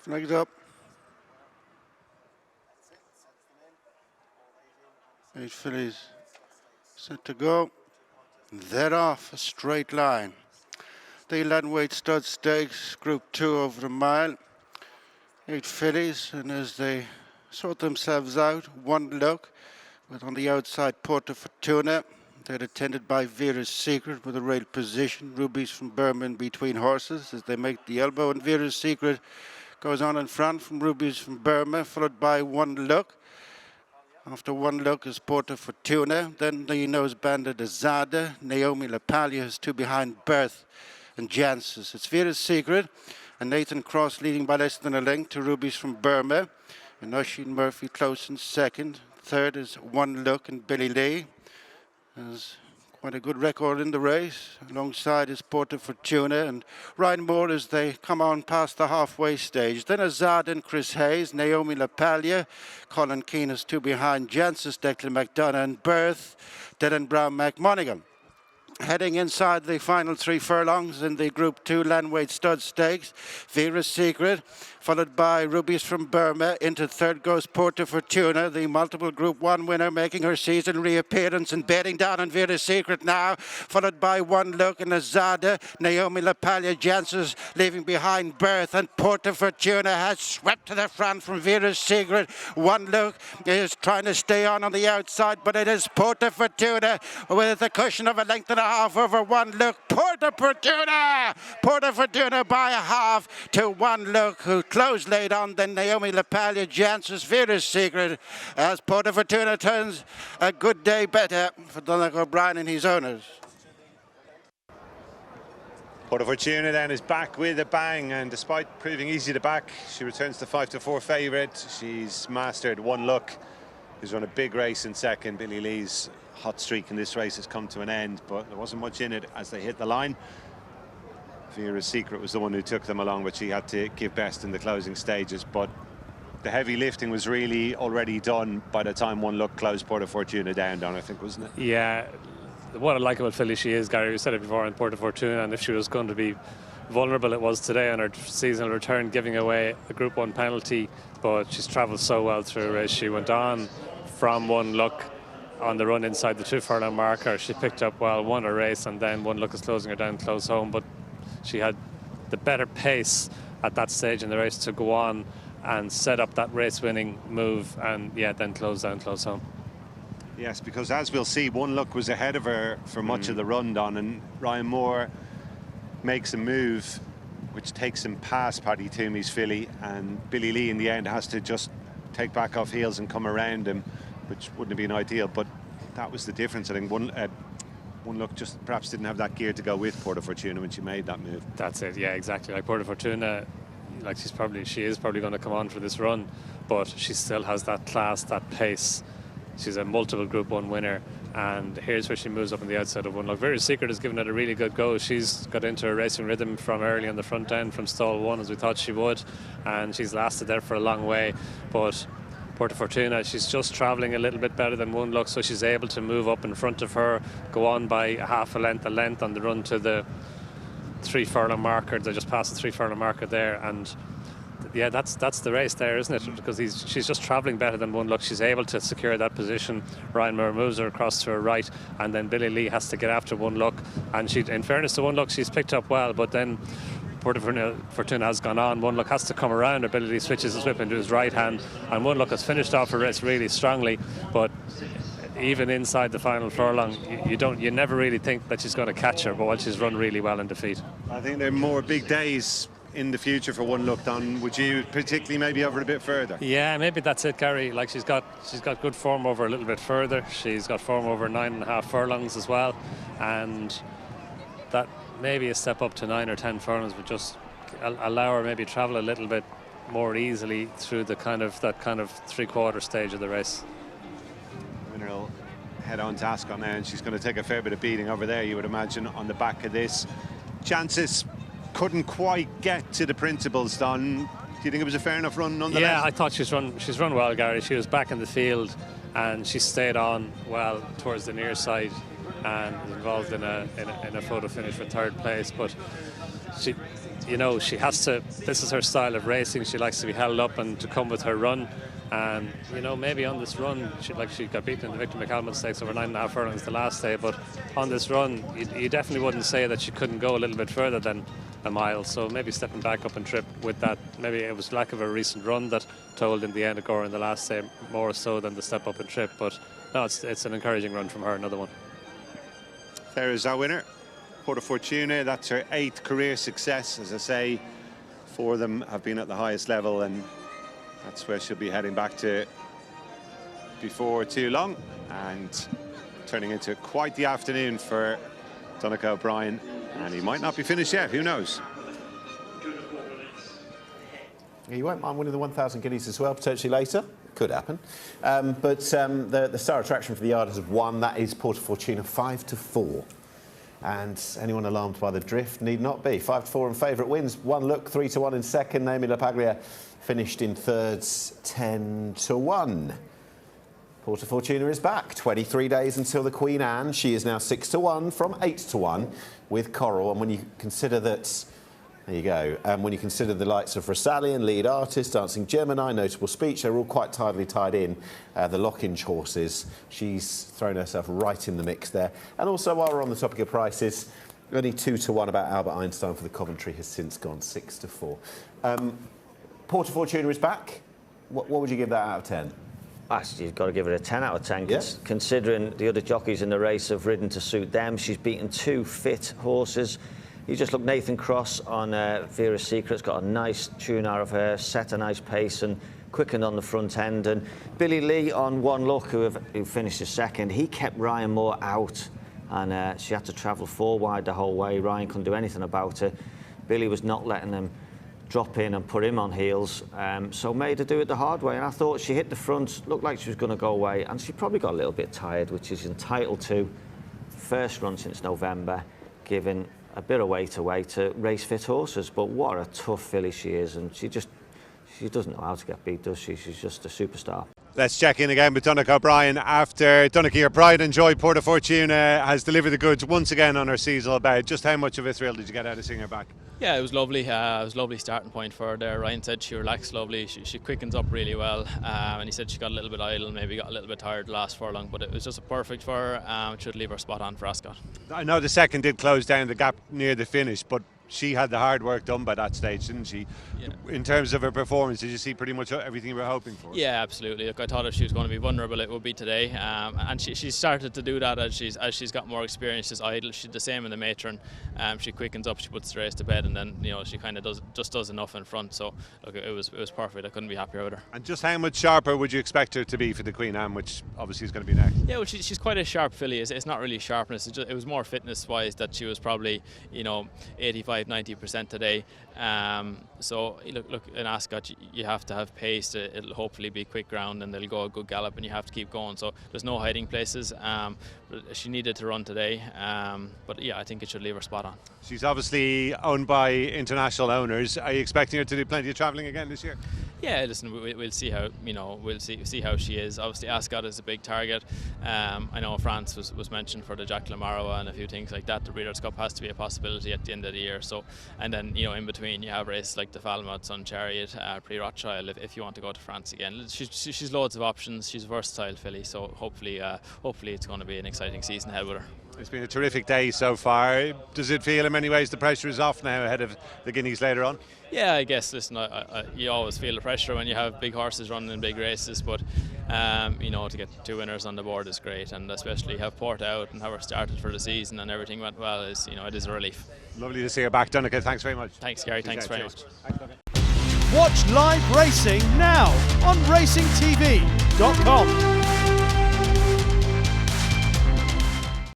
Legs up. 8 fillies set to go. They're off a straight line. The Lanwades Stud Stakes, Group 2 over a mile. 8 fillies, and as they sort themselves out, One Look with on the outside Porta Fortuna. They're attended by Vera's Secret with a rail position. Rubies from Burma in between horses as they make the elbow, and Vera's Secret goes on in front from Rubies from Burma, followed by One Look. After One Look is Porta Fortuna. Then the nose banded Azada. Naomi LaPaglia is 2 behind Birth and Jancis. It's Vera's Secret and Nathan Cross leading by less than a length to Rubies from Burma. And Oisin Murphy close in second. Third is One Look and Billy Lee. Has quite a good record in the race. Alongside is Porta Fortuna and Ryan Moore as they come on past the halfway stage. Then Azad and Chris Hayes, Naomi LaPaglia, Colin Keane is 2 behind Jancis, Declan McDonough and Birth, Dylan Brown McMonaghan. Heading inside the final 3 furlongs in the Group 2 Lanwades Stud Stakes, Vera's Secret, followed by Rubies from Burma. Into third goes Porta Fortuna, the multiple Group 1 winner, making her season reappearance and bedding down on Vera's Secret now, followed by One Look and Azada. Naomi LaPaglia, Jancis leaving behind Birth, and Porta Fortuna has swept to the front from Vera's Secret. One Look is trying to stay on the outside, but it is Porta Fortuna with a cushion of a length and a half over One Look. Porta Fortuna by a half to One Look, who closed late on. Then Naomi LaPaglia, Jancis, Vera's Secret, as Porta Fortuna turns a good day better for Donnacha O'Brien and his owners. Porta Fortuna then is back with a bang, and despite proving easy to back, she returns to 5-4 favourite. She's mastered One Look, who's run a big race in second. Billy Lee's hot streak in this race has come to an end, but there wasn't much in it as they hit the line. Vera's Secret was the one who took them along, but she had to give best in the closing stages. But the heavy lifting was really already done by the time One Look closed Porta Fortuna down, I think, wasn't it? Yeah, what a likeable filly she is, Gary. We said it before in Porta Fortuna, and if she was going to be vulnerable, it was today on her seasonal return, giving away a Group 1 penalty, but she's travelled so well through a race. She went on from One Look on the run inside the 2 furlong marker. She picked up well, won a race, and then One Look is closing her down close home, but she had the better pace at that stage in the race to go on and set up that race-winning move, and yeah, then close down close home. Yes, because as we'll see, One Look was ahead of her for much of the run, Don, and Ryan Moore makes a move which takes him past Paddy Twomey's filly, and Billy Lee in the end has to just take back off heels and come around him, which wouldn't have been ideal, but that was the difference. I think One Look just perhaps didn't have that gear to go with Porta Fortuna when she made that move. That's it, yeah, exactly. Like Porta Fortuna, like she is probably going to come on for this run, but she still has that class, that pace. She's a multiple Group 1 winner, and here's where she moves up on the outside of One Look. Vera's Secret has given it a really good go. She's got into a racing rhythm from early on the front end, from stall 1, as we thought she would, and she's lasted there for a long way. But Porta Fortuna, she's just travelling a little bit better than One Look, so she's able to move up in front of her, go on by half a length on the run to the 3 furlong marker. They just passed the 3 furlong marker there, and yeah, that's the race there, isn't it? Because she's just travelling better than One Look. She's able to secure that position. Ryan Moore moves her across to her right, and then Billy Lee has to get after One Look, and she, in fairness to One Look, she's picked up well, but then Porta Fortuna has gone on. One Look has to come around. Ability switches his whip into his right hand, and One Look has finished off her race really strongly. But even inside the final furlong, you never really think that she's going to catch her. But while she's run really well in defeat, I think there are more big days in the future for One Look, Don. Would you particularly maybe over a bit further? Yeah, maybe that's it, Gary. Like she's got good form over a little bit further. She's got form over 9.5 furlongs as well, and that maybe a step up to 9 or 10 furlongs would just allow her maybe travel a little bit more easily through that kind of 3/4 stage of the race. Winner will head on to Ascot now, and she's going to take a fair bit of beating over there, you would imagine, on the back of this. Jancis couldn't quite get to the principals, Don. Do you think it was a fair enough run nonetheless? Yeah, I thought she's run well, Gary. She was back in the field, and she stayed on well towards the near side and was involved in a photo finish for 3rd place. But you know, she has to, this is her style of racing. She likes to be held up and to come with her run. And, you know, maybe on this run, she got beaten in the Victor McCalmont Stakes over 9.5 furlongs the last day, but on this run, you definitely wouldn't say that she couldn't go a little bit further than a mile. So maybe stepping back up and trip with that, maybe it was lack of a recent run that told in the end of Gore in the last day, more so than the step up and trip. But no, it's an encouraging run from her, another one. There is our winner, Porta Fortuna. That's her 8th career success. As I say, 4 of them have been at the highest level, and that's where she'll be heading back to before too long, and turning into quite the afternoon for Donnacha O'Brien, and he might not be finished yet, who knows. You won't mind winning the 1,000 guineas as well, potentially later. Could happen. But the star attraction for the yard has won. That is Porta Fortuna, 5-4. And anyone alarmed by the drift need not be. 5-4 and favourite wins. 1 look, 3-1 in second. Naomi LaPaglia finished in thirds, 10-1. Porta Fortuna is back. 23 days until the Queen Anne. She is now 6-1 from 8-1 with Curragh. And when you consider that, there you go. When you consider the likes of Rosallion, Lead Artist, Dancing Gemini, Notable Speech, they're all quite tidily tied in. The Lockinge horses, she's thrown herself right in the mix there. And also, while we're on the topic of prices, only 2-1 about Albert Einstein for the Coventry has since gone 6-4. Porta Fortuna is back. What would you give that out of 10? You've got to give it a 10 out of 10, yeah. Considering the other jockeys in the race have ridden to suit them. She's beaten 2 fit horses. You just look, Nathan Cross on Vera's Secret's got a nice tune out of her, set a nice pace and quickened on the front end. And Billy Lee on One Look, who finished second, he kept Ryan Moore out, and she had to travel 4 wide the whole way. Ryan couldn't do anything about it. Billy was not letting them drop in and put him on heels, so made her do it the hard way. And I thought she hit the front, looked like she was going to go away, and she probably got a little bit tired, which is entitled to. First run since November, giving a bit of weight away to race fit horses. But what a tough filly she is, and she doesn't know how to get beat, does she? She's just a superstar. Let's check in again with Donnacha O'Brien after Donnacha, your pride and joy, Porta Fortuna, has delivered the goods once again on her seasonal bout. Just how much of a thrill did you get out of seeing her back? Yeah, it was lovely. It was a lovely starting point for her there. Ryan said she relaxed lovely. She quickens up really well, and he said she got a little bit idle, maybe got a little bit tired the last furlong, but it was just perfect for her. It should leave her spot on for Ascot. I know the second did close down the gap near the finish, but she had the hard work done by that stage, didn't she? Yeah. In terms of her performance, did you see pretty much everything you were hoping for? Yeah, absolutely. Look, I thought if she was going to be vulnerable, it would be today, and she started to do that as she's got more experience. She's idle. She's the same in the matron. She quickens up, she puts the race to bed, and then she kind of does enough in front. So look, it was perfect. I couldn't be happier with her. And just how much sharper would you expect her to be for the Queen Anne, which obviously is going to be next? Yeah, well, she's quite a sharp filly. It's not really sharpness. It was more fitness-wise that she was probably 85-90% today. So look, in Ascot you have to have pace. It'll hopefully be quick ground and they'll go a good gallop, and you have to keep going. So there's no hiding places. But she needed to run today. But yeah, I think it should leave her spot on. She's obviously owned by international owners. Are you expecting her to do plenty of travelling again this year? Yeah, listen, we'll see how we'll see how she is. Obviously, Ascot is a big target. I know France was mentioned for the Jack Lamarwa and a few things like that. The Breeders' Cup has to be a possibility at the end of the year. So, and then in between you have races like the Falmouth, Sun Chariot, Prix Rothschild. If you want to go to France again, she's loads of options. She's a versatile filly. So hopefully it's going to be an exciting season ahead with her. It's been a terrific day so far. Does it feel in many ways the pressure is off now ahead of the Guineas later on? Yeah, I guess, listen, you always feel the pressure when you have big horses running in big races, but to get 2 winners on the board is great, and especially have Porta out and have her started for the season and everything went well is, it is a relief. Lovely to see you back, Donnacha. Thanks very much. Thanks, Gary. Thanks very much. Watch live racing now on racingtv.com.